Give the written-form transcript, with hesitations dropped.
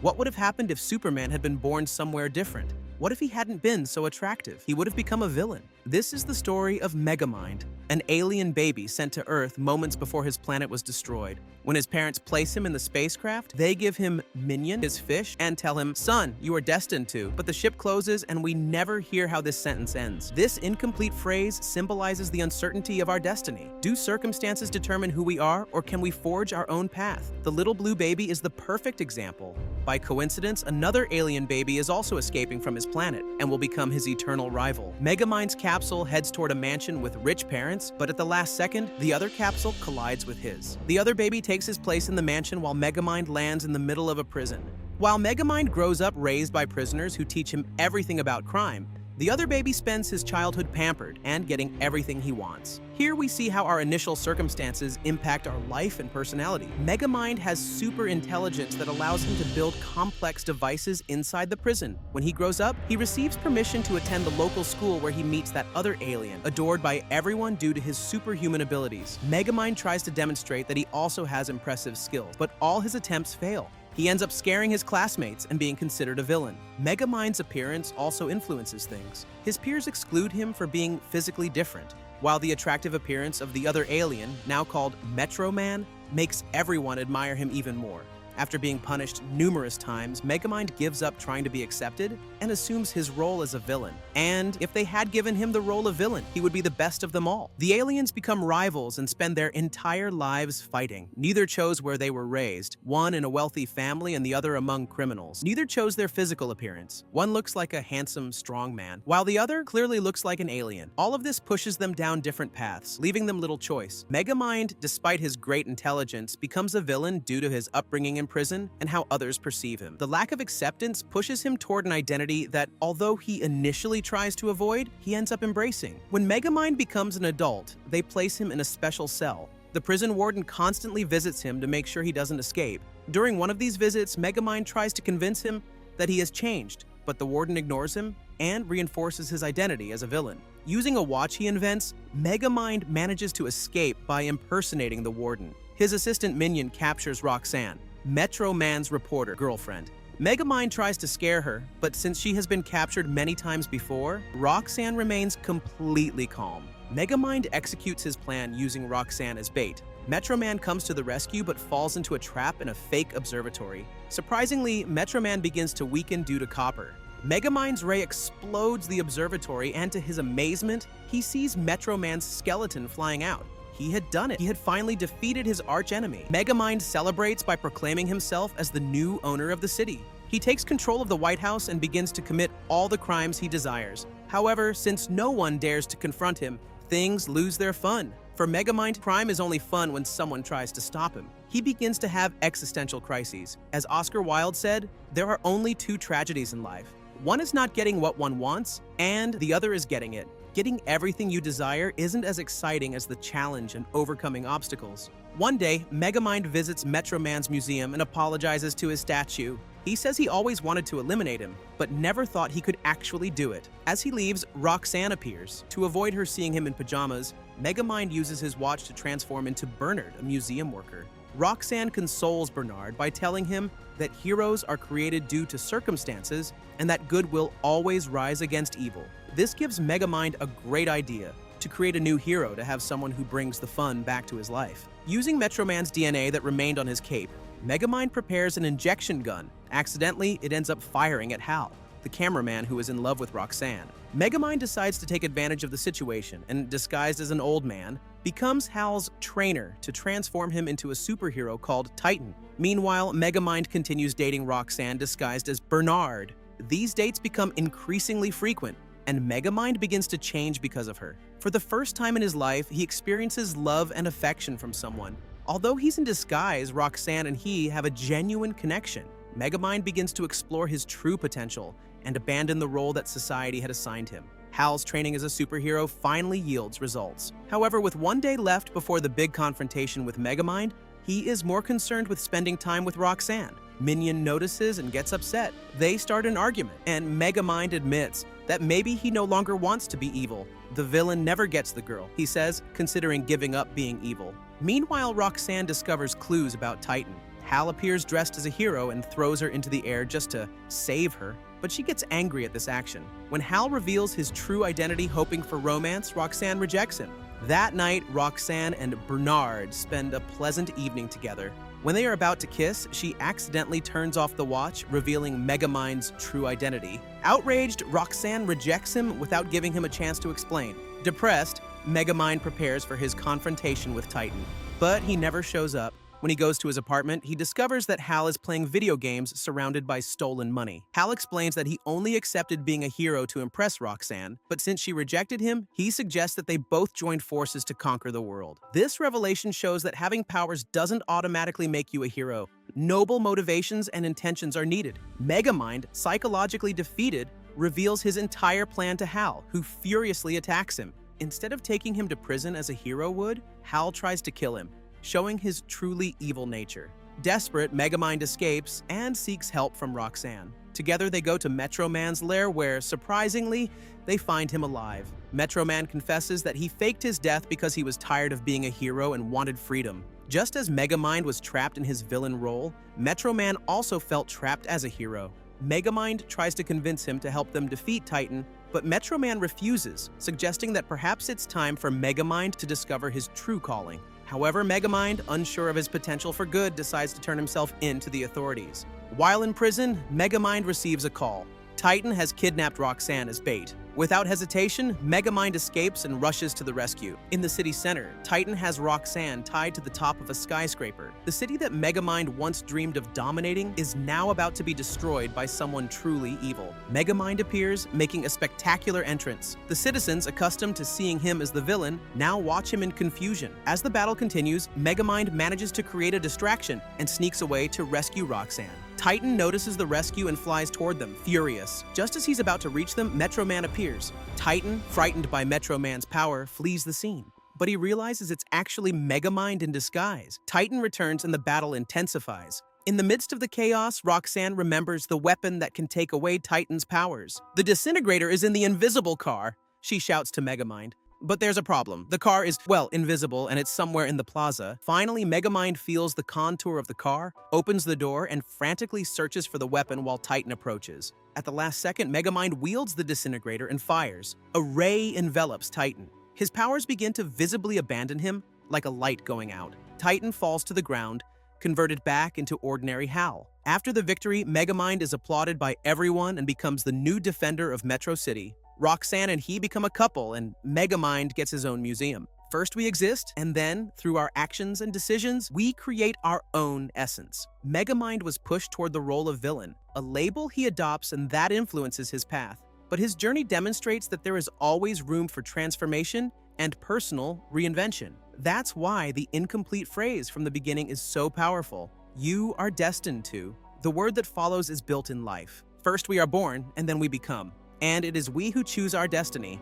What would have happened if Superman had been born somewhere different? What if he hadn't been so attractive? He would have become a villain. This is the story of Megamind, an alien baby sent to Earth moments before his planet was destroyed. When his parents place him in the spacecraft, they give him Minion, his fish, and tell him, "Son, you are destined to." But the ship closes and we never hear how this sentence ends. This incomplete phrase symbolizes the uncertainty of our destiny. Do circumstances determine who we are, or can we forge our own path? The little blue baby is the perfect example. By coincidence, another alien baby is also escaping from his planet and will become his eternal rival. Megamind's capsule heads toward a mansion with rich parents, but at the last second, the other capsule collides with his. The other baby takes his place in the mansion while Megamind lands in the middle of a prison. While Megamind grows up raised by prisoners who teach him everything about crime, the other baby spends his childhood pampered and getting everything he wants. Here we see how our initial circumstances impact our life and personality. Megamind has super intelligence that allows him to build complex devices inside the prison. When he grows up, he receives permission to attend the local school where he meets that other alien, adored by everyone due to his superhuman abilities. Megamind tries to demonstrate that he also has impressive skills, but all his attempts fail. He ends up scaring his classmates and being considered a villain. Megamind's appearance also influences things. His peers exclude him for being physically different, while the attractive appearance of the other alien, now called Metro Man, makes everyone admire him even more. After being punished numerous times, Megamind gives up trying to be accepted and assumes his role as a villain. And if they had given him the role of villain, he would be the best of them all. The aliens become rivals and spend their entire lives fighting. Neither chose where they were raised, one in a wealthy family and the other among criminals. Neither chose their physical appearance. One looks like a handsome, strong man, while the other clearly looks like an alien. All of this pushes them down different paths, leaving them little choice. Megamind, despite his great intelligence, becomes a villain due to his upbringing in prison and how others perceive him. The lack of acceptance pushes him toward an identity that, although he initially tries to avoid, he ends up embracing. When Megamind becomes an adult, they place him in a special cell. The prison warden constantly visits him to make sure he doesn't escape. During one of these visits, Megamind tries to convince him that he has changed, but the warden ignores him and reinforces his identity as a villain. Using a watch he invents, Megamind manages to escape by impersonating the warden. His assistant Minion captures Roxanne, Metro Man's reporter girlfriend. Megamind tries to scare her, but since she has been captured many times before, Roxanne remains completely calm. Megamind executes his plan using Roxanne as bait. Metro Man comes to the rescue but falls into a trap in a fake observatory. Surprisingly, Metro Man begins to weaken due to copper. Megamind's ray explodes the observatory, and to his amazement, he sees Metro Man's skeleton flying out. He had done it. He had finally defeated his archenemy. Megamind celebrates by proclaiming himself as the new owner of the city. He takes control of the White House and begins to commit all the crimes he desires. However, since no one dares to confront him, things lose their fun. For Megamind, crime is only fun when someone tries to stop him. He begins to have existential crises. As Oscar Wilde said, there are only two tragedies in life. One is not getting what one wants, and the other is getting it. Getting everything you desire isn't as exciting as the challenge and overcoming obstacles. One day, Megamind visits Metro Man's museum and apologizes to his statue. He says he always wanted to eliminate him, but never thought he could actually do it. As he leaves, Roxanne appears. To avoid her seeing him in pajamas, Megamind uses his watch to transform into Bernard, a museum worker. Roxanne consoles Bernard by telling him that heroes are created due to circumstances and that good will always rise against evil. This gives Megamind a great idea: to create a new hero, to have someone who brings the fun back to his life. Using Metro Man's DNA that remained on his cape, Megamind prepares an injection gun. Accidentally, it ends up firing at Hal, the cameraman who is in love with Roxanne. Megamind decides to take advantage of the situation and, disguised as an old man, becomes Hal's trainer to transform him into a superhero called Titan. Meanwhile, Megamind continues dating Roxanne disguised as Bernard. These dates become increasingly frequent, and Megamind begins to change because of her. For the first time in his life, he experiences love and affection from someone. Although he's in disguise, Roxanne and he have a genuine connection. Megamind begins to explore his true potential and abandon the role that society had assigned him. Hal's training as a superhero finally yields results. However, with one day left before the big confrontation with Megamind, he is more concerned with spending time with Roxanne. Minion notices and gets upset. They start an argument, and Megamind admits that maybe he no longer wants to be evil. The villain never gets the girl, he says, considering giving up being evil. Meanwhile, Roxanne discovers clues about Titan. Hal appears dressed as a hero and throws her into the air just to save her, but she gets angry at this action. When Hal reveals his true identity hoping for romance, Roxanne rejects him. That night, Roxanne and Bernard spend a pleasant evening together. When they are about to kiss, she accidentally turns off the watch, revealing Megamind's true identity. Outraged, Roxanne rejects him without giving him a chance to explain. Depressed, Megamind prepares for his confrontation with Titan, but he never shows up. When he goes to his apartment, he discovers that Hal is playing video games surrounded by stolen money. Hal explains that he only accepted being a hero to impress Roxanne, but since she rejected him, he suggests that they both join forces to conquer the world. This revelation shows that having powers doesn't automatically make you a hero. Noble motivations and intentions are needed. Megamind, psychologically defeated, reveals his entire plan to Hal, who furiously attacks him. Instead of taking him to prison as a hero would, Hal tries to kill him, showing his truly evil nature. Desperate, Megamind escapes and seeks help from Roxanne. Together, they go to Metro Man's lair where, surprisingly, they find him alive. Metro Man confesses that he faked his death because he was tired of being a hero and wanted freedom. Just as Megamind was trapped in his villain role, Metro Man also felt trapped as a hero. Megamind tries to convince him to help them defeat Titan, but Metro Man refuses, suggesting that perhaps it's time for Megamind to discover his true calling. However, Megamind, unsure of his potential for good, decides to turn himself in to the authorities. While in prison, Megamind receives a call. Titan has kidnapped Roxanne as bait. Without hesitation, Megamind escapes and rushes to the rescue. In the city center, Titan has Roxanne tied to the top of a skyscraper. The city that Megamind once dreamed of dominating is now about to be destroyed by someone truly evil. Megamind appears, making a spectacular entrance. The citizens, accustomed to seeing him as the villain, now watch him in confusion. As the battle continues, Megamind manages to create a distraction and sneaks away to rescue Roxanne. Titan notices the rescue and flies toward them, furious. Just as he's about to reach them, Metro Man appears. Titan, frightened by Metro Man's power, flees the scene. But he realizes it's actually Megamind in disguise. Titan returns and the battle intensifies. In the midst of the chaos, Roxanne remembers the weapon that can take away Titan's powers. The disintegrator is in the invisible car, she shouts to Megamind. But there's a problem. The car is, well, invisible, and it's somewhere in the plaza. Finally, Megamind feels the contour of the car, opens the door, and frantically searches for the weapon while Titan approaches. At the last second, Megamind wields the disintegrator and fires. A ray envelops Titan. His powers begin to visibly abandon him, like a light going out. Titan falls to the ground, converted back into ordinary Hal. After the victory, Megamind is applauded by everyone and becomes the new defender of Metro City. Roxanne and he become a couple, and Megamind gets his own museum. First we exist, and then, through our actions and decisions, we create our own essence. Megamind was pushed toward the role of villain, a label he adopts and that influences his path. But his journey demonstrates that there is always room for transformation and personal reinvention. That's why the incomplete phrase from the beginning is so powerful. You are destined to. The word that follows is built in life. First we are born, and then we become. And it is we who choose our destiny.